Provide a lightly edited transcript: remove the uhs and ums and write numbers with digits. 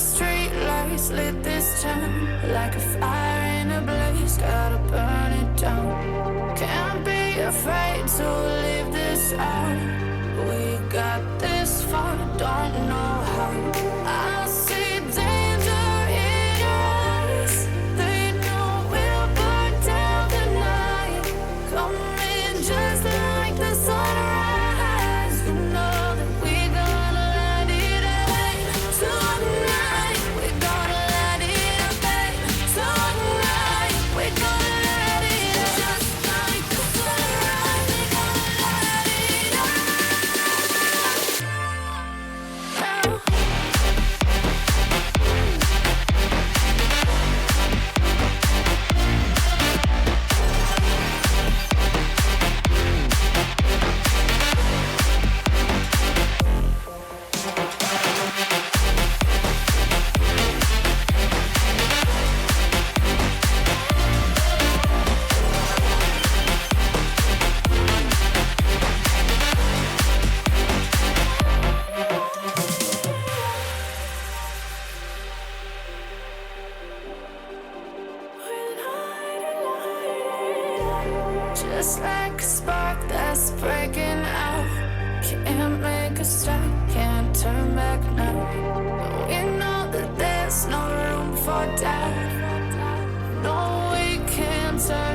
street lights lit this town like a fire in a blaze, gotta burn it down. Can't be afraid to leave this out. We got this far, don't know how. I see danger in your eyes. They know we'll burn down the night. Coming just like the sunrise. You know that we gonna let it rain tonight. We gonna let it rain tonight. We gonna let it rain just like the sunrise. We gonna let it rain now. Just like a spark that's breaking out. Can't make a stop, can't turn back now. We know that there's no room for doubt. No, we can't turn